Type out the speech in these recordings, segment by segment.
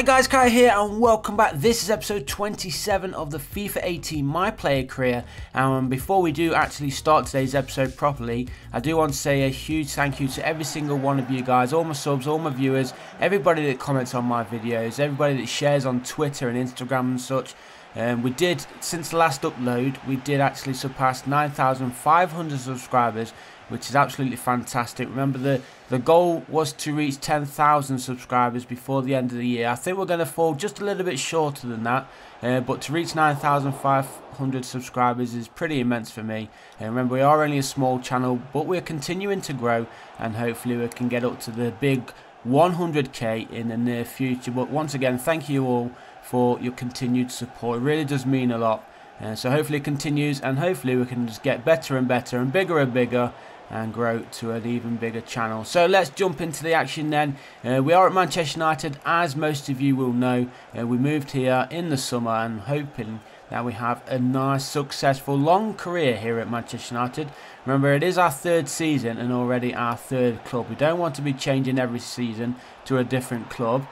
Hi guys, Kai here and welcome back. This is episode 27 of the FIFA 18 My Player Career, and before we do actually start today's episode properly, I do want to say a huge thank you to every single one of you guys, all my subs, all my viewers, everybody that comments on my videos, everybody that shares on Twitter and Instagram and such. We did, since the last upload, we did actually surpass 9,500 subscribers, which is absolutely fantastic. Remember, the goal was to reach 10,000 subscribers before the end of the year. I think we're going to fall just a little bit shorter than that, but to reach 9,500 subscribers is pretty immense for me. Remember, we are only a small channel, but we're continuing to grow, and hopefully we can get up to the big 100k in the near future. But once again, thank you all for your continued support. It really does mean a lot. So hopefully it continues, and hopefully we can just get better and better and bigger and grow to an even bigger channel. So let's jump into the action then. We are at Manchester United, as most of you will know. We moved here in the summer and hoping that we have a nice, successful, long career here at Manchester United. Remember, it is our third season and already our third club. We don't want to be changing every season to a different club.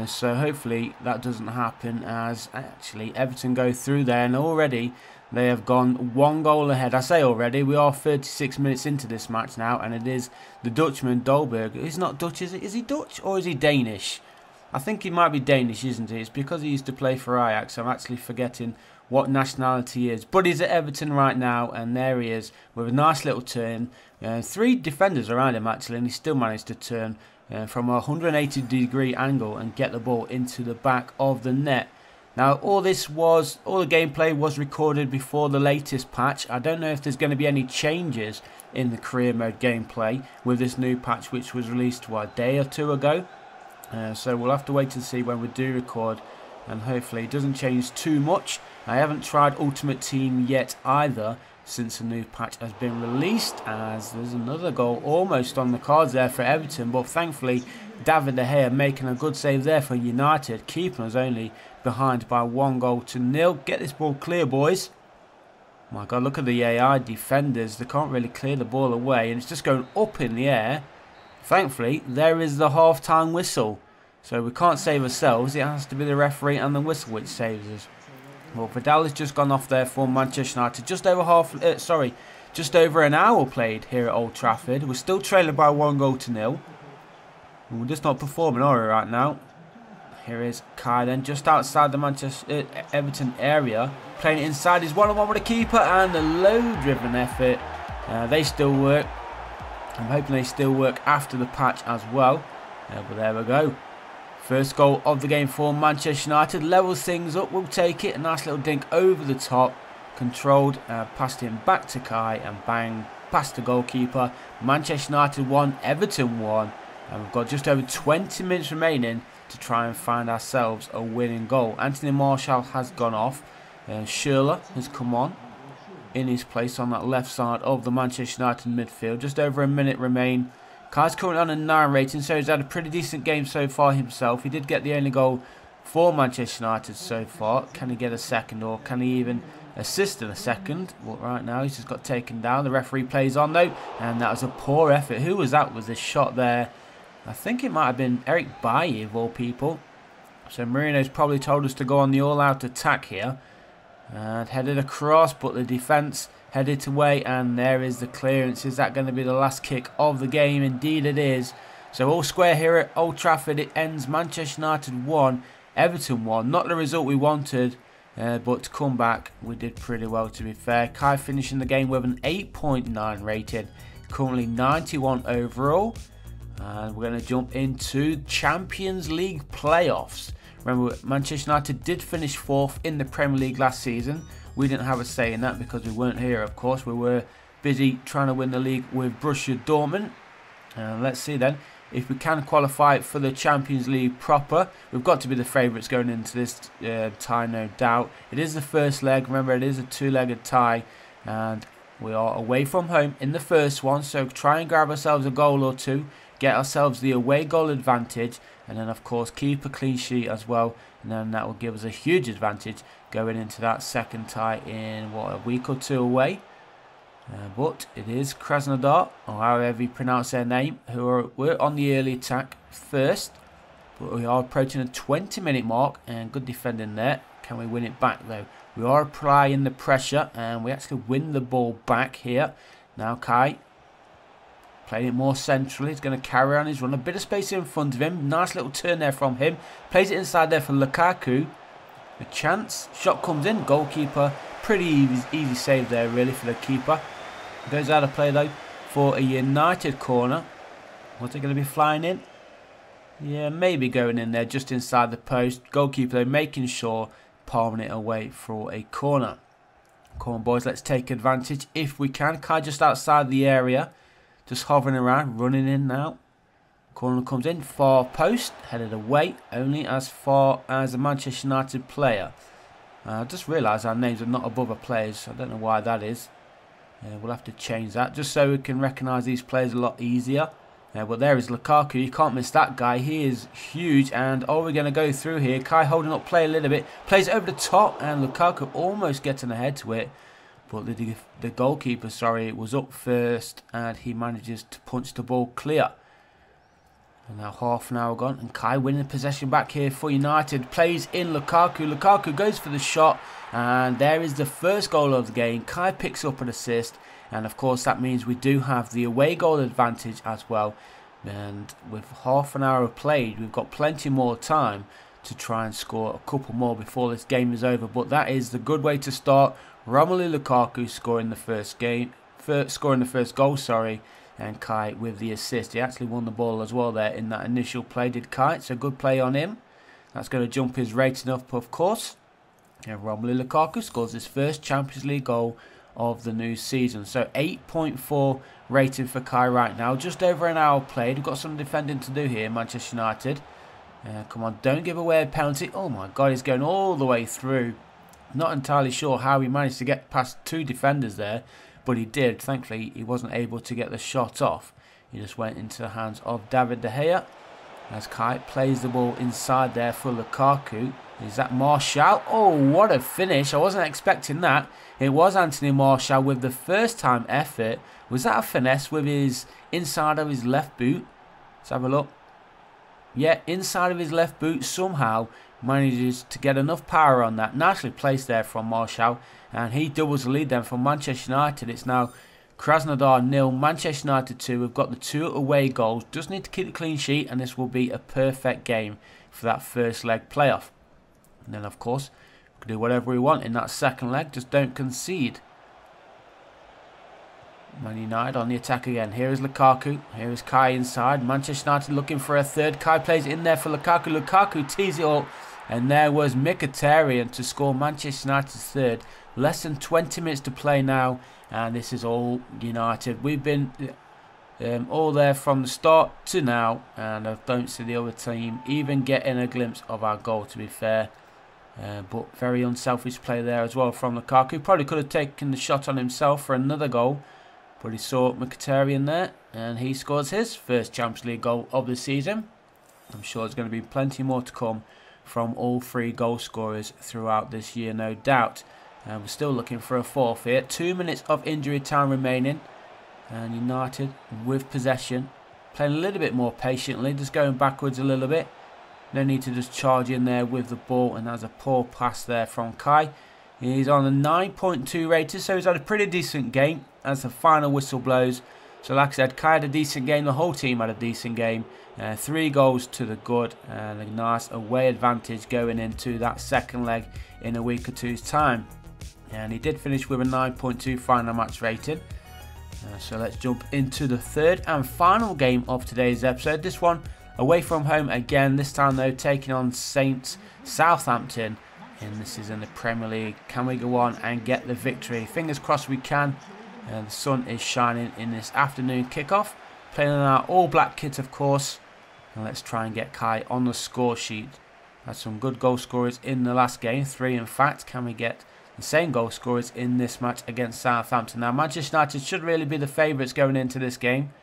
So hopefully that doesn't happen, as actually Everton go through there, and already they have gone 1 goal ahead. I say already, we are 36 minutes into this match now, and it is the Dutchman Dolberg. He's not Dutch, is it? Is he Dutch or is he Danish? I think he might be Danish, isn't he? It's because he used to play for Ajax. I'm actually forgetting what nationality he is. But he's at Everton right now, and there he is with a nice little turn. 3 defenders around him actually, and he still managed to turn from a 180-degree angle and get the ball into the back of the net. Now, all the gameplay was recorded before the latest patch. I don't know if there's going to be any changes in the career mode gameplay with this new patch, which was released a day or 2 ago. So we'll have to wait and see when we do record, and hopefully it doesn't change too much. I haven't tried Ultimate Team yet either, since the new patch has been released, as there's another goal almost on the cards there for Everton, but thankfully David De Gea making a good save there for United, keeping us only behind by 1-0. Get this ball clear, boys. My God, look at the AI defenders. They can't really clear the ball away, and it's just going up in the air. Thankfully, there is the half-time whistle, so we can't save ourselves. It has to be the referee and the whistle which saves us. Well, Vidal has just gone off there for Manchester United. Just over an hour played here at Old Trafford. We're still trailing by 1-0. We're just not performing, are we, right now? Here is Kai then, just outside the Everton area, playing it inside. He's one-on-one with the keeper, and a low-driven effort. They still work. I'm hoping they still work after the patch as well. But there we go. First goal of the game for Manchester United. Levels things up. We'll take it. A nice little dink over the top. Controlled. Passed him back to Kai. And bang. Past the goalkeeper. Manchester United 1. Everton 1. And we've got just over 20 minutes remaining to try and find ourselves a winning goal. Anthony Martial has gone off. Schürrle has come on in his place on that left side of the Manchester United midfield. Just over a minute remain. Kai's currently on a 9 rating, so he's had a pretty decent game so far himself. He did get the only goal for Manchester United so far. Can he get a second, or can he even assist in a second? Well, right now he's just got taken down. The referee plays on though, and that was a poor effort. Who was that with this shot there? I think it might have been Eric Bailly of all people. So Marino's probably told us to go on the all-out attack here. And headed across, but the defence headed away, and there is the clearance. Is that going to be the last kick of the game? Indeed it is. So all square here at Old Trafford. It ends Manchester United 1, Everton 1. Not the result we wanted, but to come back we did pretty well, to be fair. Kai finishing the game with an 8.9 rating, currently 91 overall. And we're going to jump into Champions League playoffs. Remember, Manchester United did finish 4th in the Premier League last season. We didn't have a say in that because we weren't here, of course. We were busy trying to win the league with Borussia Dortmund. Let's see then if we can qualify for the Champions League proper. We've got to be the favourites going into this tie, no doubt. It is the first leg. Remember, it is a 2-legged tie, and we are away from home in the first one. So try and grab ourselves a goal or 2. Get ourselves the away goal advantage, and then of course keep a clean sheet as well, and then that will give us a huge advantage going into that second tie in a week or 2 away. But it is Krasnodar, or however you pronounce their name, who were on the early attack first. But we are approaching the 20-minute mark, and good defending there. Can we win it back though? We are applying the pressure, and we actually win the ball back here. Now Kai, playing it more centrally. He's going to carry on his run. A bit of space in front of him. Nice little turn there from him. Plays it inside there for Lukaku. A chance. Shot comes in. Goalkeeper. Pretty easy save there really for the keeper. Goes out of play though for a United corner. What's it going to be flying in? Yeah, maybe going in there just inside the post. Goalkeeper though making sure, palming it away for a corner. Come on boys, let's take advantage if we can. Kai just outside the area. Just hovering around, running in now. Corner comes in, far post, headed away, only as far as a Manchester United player. I just realised our names are not above our players. I don't know why that is. We'll have to change that, just so we can recognise these players a lot easier. But there is Lukaku. You can't miss that guy. He is huge. And we're going to go through here. Kai holding up play a little bit. Plays it over the top. And Lukaku almost getting ahead to it. But the goalkeeper, was up first. And he manages to punch the ball clear. And now half an hour gone. And Kai winning possession back here for United. Plays in Lukaku. Lukaku goes for the shot. And there is the first goal of the game. Kai picks up an assist. And of course that means we do have the away goal advantage as well. And with half an hour played, we've got plenty more time to try and score a couple more before this game is over. But that is the good way to start. Romelu Lukaku scoring the first goal, and Kai with the assist. He actually won the ball as well there in that initial play, did Kai. So good play on him. That's going to jump his rating up, of course. And Romelu Lukaku scores his first Champions League goal of the new season. So 8.4 rating for Kai right now. Just over an hour played. We've got some defending to do here, Manchester United. Come on, don't give away a penalty. Oh my God, he's going all the way through. Not entirely sure how he managed to get past two defenders there, but he did. Thankfully, he wasn't able to get the shot off. He just went into the hands of David De Gea. As Kai plays the ball inside there for Lukaku. Is that Martial? Oh, what a finish. I wasn't expecting that. It was Anthony Martial with the first time effort. Was that a finesse with his inside of his left boot? Let's have a look. Yeah, inside of his left boot somehow manages to get enough power on that. Nicely placed there from Martial. And he doubles the lead then from Manchester United. It's now Krasnodar 0, Manchester United 2. We've got the 2 away goals. Just need to keep the clean sheet and this will be a perfect game for that first leg playoff. And then of course, we can do whatever we want in that second leg. Just don't concede. Man United on the attack again. Here is Lukaku. Here is Kai inside. Manchester United looking for a third. Kai plays it in there for Lukaku. Lukaku tees it up. And there was Mkhitaryan to score Manchester United's third. Less than 20 minutes to play now. And this is all United. We've been all there from the start to now. And I don't see the other team even getting a glimpse of our goal, to be fair. But very unselfish play there as well from Lukaku. Probably could have taken the shot on himself for another goal. But he saw Mkhitaryan there. And he scores his first Champions League goal of the season. I'm sure there's going to be plenty more to come from all three goal scorers throughout this year, no doubt. And we're still looking for a fourth here. 2 minutes of injury time remaining. And United with possession. Playing a little bit more patiently. Just going backwards a little bit. No need to just charge in there with the ball. And that's a poor pass there from Kai. He's on a 9.2 rated. So he's had a pretty decent game as the final whistle blows. So like I said, Kai had a decent game. The whole team had a decent game. 3 goals to the good. And a nice away advantage going into that second leg in a week or two's time. And he did finish with a 9.2 final match rating. So let's jump into the third and final game of today's episode. This one away from home again. This time though taking on Saints Southampton. And this is in the Premier League. Can we go on and get the victory? Fingers crossed we can. The sun is shining in this afternoon kickoff. Playing in our all black kit of course. And let's try and get Kai on the score sheet. Had some good goal scorers in the last game. 3 in fact. Can we get the same goal scorers in this match against Southampton? Now Manchester United should really be the favourites going into this game.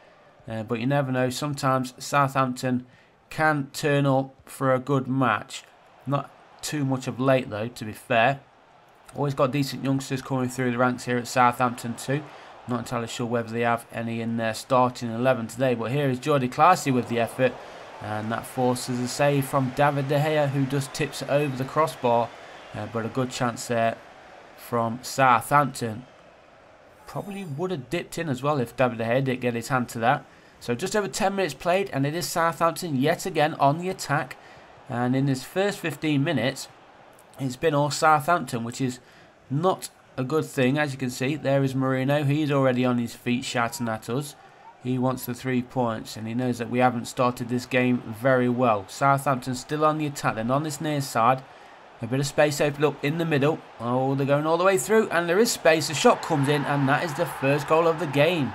But you never know. Sometimes Southampton can turn up for a good match. Not too much of late though, to be fair. Always got decent youngsters coming through the ranks here at Southampton too. Not entirely sure whether they have any in their starting 11 today. But here is Jordi Claessy with the effort. And that forces a save from David De Gea, who just tips it over the crossbar. But a good chance there from Southampton. Probably would have dipped in as well if David De Gea didn't get his hand to that. So just over 10 minutes played, and it is Southampton yet again on the attack. And in this first 15 minutes, it's been all Southampton, which is not a good thing. As you can see, there is Marino. He's already on his feet shouting at us. He wants the 3 points, and he knows that we haven't started this game very well. Southampton still on the attack. Then on this near side, a bit of space opened up in the middle. Oh, they're going all the way through, and there is space. A shot comes in, and that is the first goal of the game.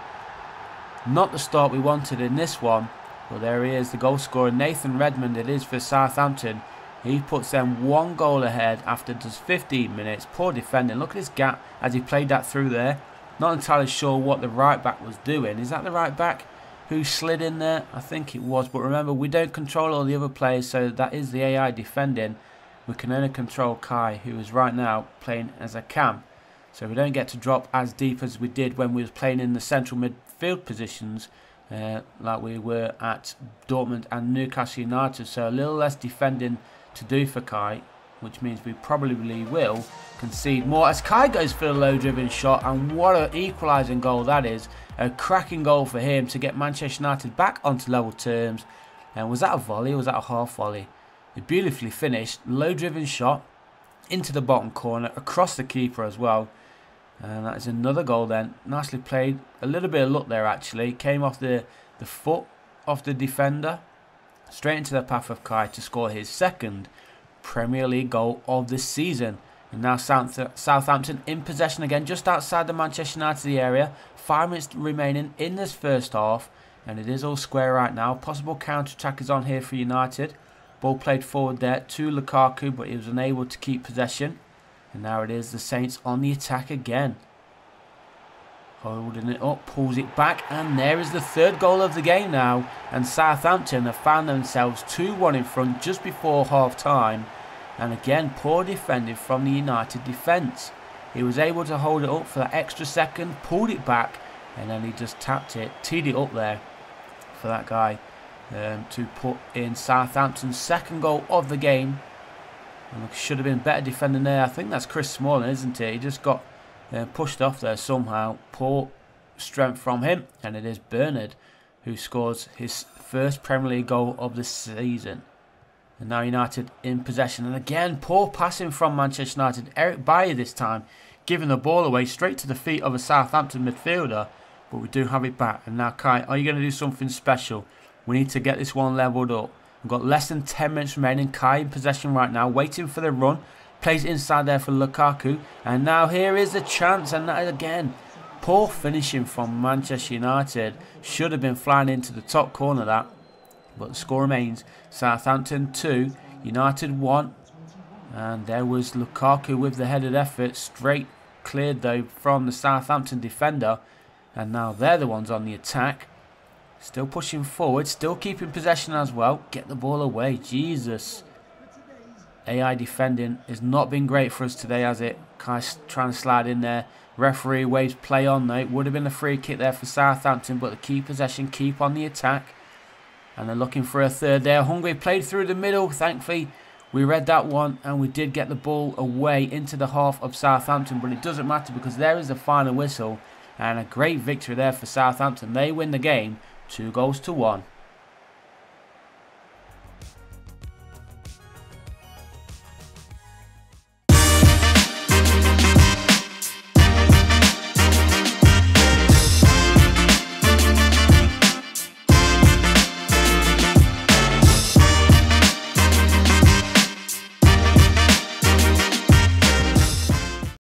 Not the start we wanted in this one. Well, there he is, the goal scorer, Nathan Redmond. It is for Southampton. He puts them 1 goal ahead after just 15 minutes. Poor defending. Look at this gap as he played that through there. Not entirely sure what the right back was doing. Is that the right back who slid in there? I think it was. But remember, we don't control all the other players, so that is the AI defending. We can only control Kai, who is right now playing as a cam. So we don't get to drop as deep as we did when we was playing in the central midfield positions, like we were at Dortmund and Newcastle United. So a little less defending to do for Kai, which means we probably will concede more as Kai goes for a low-driven shot, and what an equalising goal that is. A cracking goal for him to get Manchester United back onto level terms. And was that a volley or was that a half volley? A beautifully finished, low-driven shot into the bottom corner, across the keeper as well. And that is another goal then. Nicely played. A little bit of luck there actually. Came off the foot of the defender. Straight into the path of Kai to score his second Premier League goal of the season. And now Southampton in possession again, just outside the Manchester United area. 5 minutes remaining in this first half, and it is all square right now. Possible counter-attack is on here for United. Ball played forward there to Lukaku, but he was unable to keep possession. And now it is the Saints on the attack again. Holding it up, pulls it back, and there is the third goal of the game now. And Southampton have found themselves 2-1 in front just before half-time. And again, poor defending from the United defence. He was able to hold it up for that extra second, pulled it back, and then he just tapped it, teed it up there for that guy to put in Southampton's second goal of the game. And should have been better defending there. I think that's Chris Smalling, isn't it? He just got pushed off there somehow. Poor strength from him, and it is Bernard who scores his first Premier League goal of the season. And now United in possession, and again poor passing from Manchester United. Eric Bailly this time giving the ball away straight to the feet of a Southampton midfielder, but we do have it back. And now Kai, are you going to do something special? We need to get this one levelled up. We've got less than 10 minutes remaining. Kai in possession right now, waiting for the run. Plays inside there for Lukaku. And now here is the chance. And that is again, poor finishing from Manchester United. Should have been flying into the top corner that. But the score remains Southampton 2, United 1. And there was Lukaku with the headed effort. Straight cleared though from the Southampton defender. And now they're the ones on the attack. Still pushing forward, still keeping possession as well. Get the ball away, Jesus. AI defending has not been great for us today, has it? Kai trying to slide in there. Referee waves play on though. It would have been a free kick there for Southampton, but the key possession, keep on the attack. And they're looking for a third there. Hungary played through the middle. Thankfully, we read that one and we did get the ball away into the half of Southampton. But it doesn't matter because there is the final whistle. And a great victory there for Southampton. They win the game 2-1.